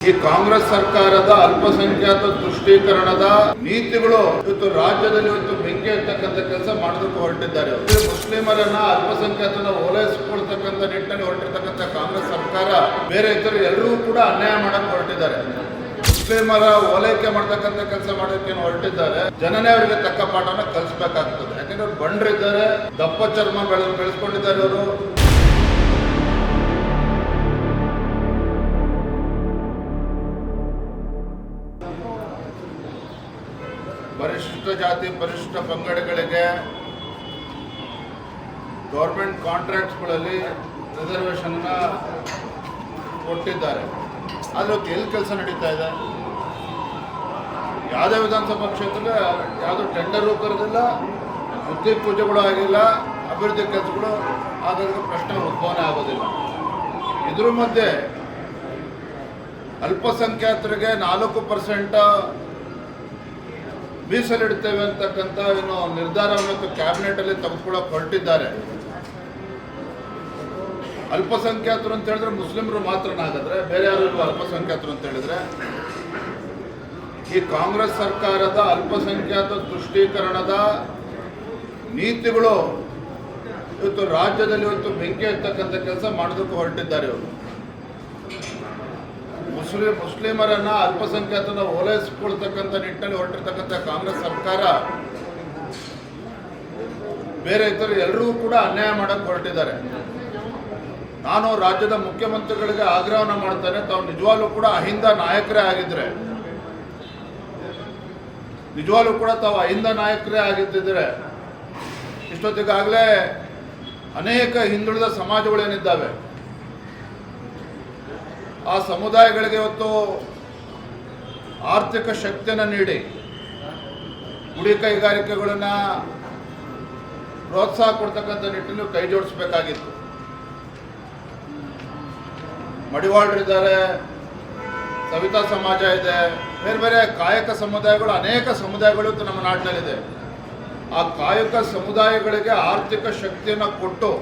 ಈ ಕಾಂಗ್ರೆಸ್ ಸರ್ಕಾರದ ಅಲ್ಪಸಂಖ್ಯಾತ ತುಷ್ಟೀಕರಣದ ನೀತಿಗಳು ಇವತ್ತು ರಾಜ್ಯದಲ್ಲಿ ಇವತ್ತು ಬೆಂಕಿ ಹತ್ತಕ್ಕಂತ ಕೆಲಸ ಮಾಡೋದಕ್ಕೆ ಹೊರಟಿದ್ದಾರೆ. ಮುಸ್ಲಿಮರನ್ನ ಅಲ್ಪಸಂಖ್ಯಾತನ ಓಲೈಸಿಕೊಳ್ತಕ್ಕಂಥ ನಿಟ್ಟಿನಲ್ಲಿ ಹೊರಟಿರ್ತಕ್ಕಂಥ ಕಾಂಗ್ರೆಸ್ ಸರ್ಕಾರ ಬೇರೆ ಇತರು ಎಲ್ಲರೂ ಕೂಡ ಅನ್ಯಾಯ ಮಾಡಕ್ಕೆ ಹೊರಟಿದ್ದಾರೆ. ಮುಸ್ಲಿಮರ ಓಲೈಕೆ ಮಾಡ್ತಕ್ಕಂಥ ಕೆಲಸ ಮಾಡೋದಕ್ಕೆ ಹೊರಟಿದ್ದಾರೆ. ಜನನೇ ಅವರಿಗೆ ತಕ್ಕ ಪಾಠನ ಕಲಿಸಬೇಕಾಗ್ತದೆ. ಯಾಕಂದ್ರೆ ಅವ್ರು ಬಂಡ್ರಿದ್ದಾರೆ, ದಪ್ಪ ಚರ್ಮ ಬೆಳೆಸ್ಕೊಂಡಿದ್ದಾರೆ. ಅವರು ಪರಿಶಿಷ್ಟ ಜಾತಿ ಪರಿಶಿಷ್ಟ ಪಂಗಡಗಳಿಗೆ ಗೌರ್ಮೆಂಟ್ ಕಾಂಟ್ರಾಕ್ಟ್ಸ್ಗಳಲ್ಲಿ ರಿಸರ್ವೇಷನ್ ಕೊಟ್ಟಿದ್ದಾರೆ. ಆದರೆ ಎಲ್ಲಿ ಕೆಲಸ ನಡೀತಾ ಇದೆ? ಯಾವುದೇ ವಿಧಾನಸಭಾ ಕ್ಷೇತ್ರದಲ್ಲಿ ಯಾವುದೋ ಟೆಂಡರು ಕರೆದಿಲ್ಲ, ಬುದ್ಧಿ ಪೂಜೆಗಳು ಆಗಿಲ್ಲ, ಅಭಿವೃದ್ಧಿ ಕೆಲಸಗಳು ಆಗೋದಕ್ಕೆ ಪ್ರಶ್ನೆ ಉದ್ಭವನೆ ಆಗೋದಿಲ್ಲ. ಇದ್ರ ಮಧ್ಯೆ ಅಲ್ಪಸಂಖ್ಯಾತರಿಗೆ 4% ಮೀಸಲಿಡ್ತೇವೆ ಅಂತಕ್ಕಂಥ ಏನು ನಿರ್ಧಾರವನ್ನು ಕ್ಯಾಬಿನೆಟಲ್ಲಿ ತೆಗೆದುಕೊಳ್ಳೋಕೆ ಹೊರಟಿದ್ದಾರೆ. ಅಲ್ಪಸಂಖ್ಯಾತರು ಅಂತ ಹೇಳಿದ್ರೆ ಮುಸ್ಲಿಮರು ಮಾತ್ರನಾಗಿದ್ರೆ ಬೇರೆ ಯಾರು ಅಲ್ಪಸಂಖ್ಯಾತರು ಅಂತ ಹೇಳಿದ್ರೆ, ಈ ಕಾಂಗ್ರೆಸ್ ಸರ್ಕಾರದ ಅಲ್ಪಸಂಖ್ಯಾತ ತುಷ್ಟೀಕರಣದ ನೀತಿಗಳು ಇವತ್ತು ರಾಜ್ಯದಲ್ಲಿ ಇವತ್ತು ಬೆಂಕಿ ಹತ್ತಕ್ಕಂಥ ಕೆಲಸ ಮಾಡೋದಕ್ಕೆ ಹೊರಟಿದ್ದಾರೆ. ಇವರು ಮುಸ್ಲಿಮರನ್ನ ಅಲ್ಪಸಂಖ್ಯಾತನ ಓಲೈಸಿಕೊಳ್ತಕ್ಕಂಥ ನಿಟ್ಟಿನಲ್ಲಿ ಹೊರಟಿರ್ತಕ್ಕಂಥ ಕಾಂಗ್ರೆಸ್ ಸರ್ಕಾರ ಬೇರೆ ಇತರು ಎಲ್ಲರೂ ಕೂಡ ಅನ್ಯಾಯ ಮಾಡಕ್ಕೆ ಹೊರಟಿದ್ದಾರೆ. ನಾನು ರಾಜ್ಯದ ಮುಖ್ಯಮಂತ್ರಿಗಳಿಗೆ ಆಗ್ರಹವನ್ನು ಮಾಡ್ತೇನೆ, ತಾವು ನಿಜವಾಗ್ಲೂ ಕೂಡ ಅಹಿಂದ ನಾಯಕರೇ ಆಗಿದ್ರೆ, ನಿಜವಾಗ್ಲೂ ಕೂಡ ತಾವು ಅಹಿಂದ ನಾಯಕರೇ ಆಗಿದ್ದಿದ್ರೆ ಇಷ್ಟೊತ್ತಿಗಾಗಲೇ ಅನೇಕ ಹಿಂದುಳಿದ ಸಮಾಜಗಳೇನಿದ್ದಾವೆ ಆ ಸಮುದಾಯಗಳಿಗೆ ಇವತ್ತು ಆರ್ಥಿಕ ಶಕ್ತಿಯನ್ನು ನೀಡಿ ಗುಡಿ ಕೈಗಾರಿಕೆಗಳನ್ನು ಪ್ರೋತ್ಸಾಹ ಕೊಡ್ತಕ್ಕಂಥ ನಿಟ್ಟಿನಲ್ಲಿ ಕೈ ಜೋಡಿಸಬೇಕಾಗಿತ್ತು. ಮಡಿವಾಳರಿದ್ದಾರೆ, ಸವಿತಾ ಸಮಾಜ ಇದೆ, ಬೇರೆ ಬೇರೆ ಕಾಯಕ ಸಮುದಾಯಗಳು, ಅನೇಕ ಸಮುದಾಯಗಳು ನಮ್ಮ ನಾಡಿನಲ್ಲಿದೆ. ಆ ಕಾಯಕ ಸಮುದಾಯಗಳಿಗೆ ಆರ್ಥಿಕ ಶಕ್ತಿಯನ್ನು ಕೊಟ್ಟು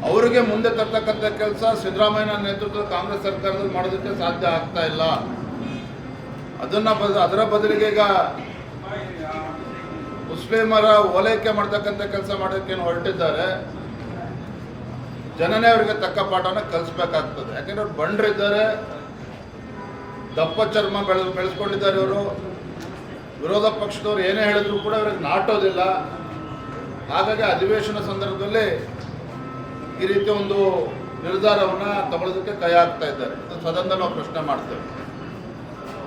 ಅವರಿಗೆ ಮುಂದೆ ತರ್ತಕ್ಕಂಥ ಕೆಲಸ ಸಿದ್ದರಾಮಯ್ಯ ನೇತೃತ್ವದ ಕಾಂಗ್ರೆಸ್ ಸರ್ಕಾರದಲ್ಲಿ ಮಾಡೋದಕ್ಕೆ ಸಾಧ್ಯ ಆಗ್ತಾ ಇಲ್ಲ. ಅದರ ಬದಲಿಗೆ ಈಗ ಮುಸ್ಲಿಮರ ಓಲೈಕೆ ಮಾಡ್ತಕ್ಕಂಥ ಕೆಲಸ ಮಾಡೋದಕ್ಕೆ ಹೊರಟಿದ್ದಾರೆ. ಜನನೇ ಅವರಿಗೆ ತಕ್ಕ ಪಾಠನ ಕಲಿಸಬೇಕಾಗ್ತದೆ. ಯಾಕೆಂದ್ರೆ ಅವ್ರು ಬಂಡ್ರಿದ್ದಾರೆ, ದಪ್ಪ ಚರ್ಮ ಬೆಳೆಸ್ಕೊಂಡಿದ್ದಾರೆ. ಇವರು ವಿರೋಧ ಪಕ್ಷದವ್ರು ಏನೇ ಹೇಳಿದ್ರು ಕೂಡ ಅವ್ರಿಗೆ ನಾಟೋದಿಲ್ಲ. ಹಾಗಾಗಿ ಅಧಿವೇಶನ ಸಂದರ್ಭದಲ್ಲಿ ಈ ರೀತಿ ಒಂದು ನಿರ್ಧಾರವನ್ನು ತಗೊಳ್ಳೋದಕ್ಕೆ ಕೈ ಹಾಕ್ತಾ ಇದ್ದಾರೆ. ಸದನದಲ್ಲಿ ನಾವು ಪ್ರಶ್ನೆ ಮಾಡ್ತೇವೆ.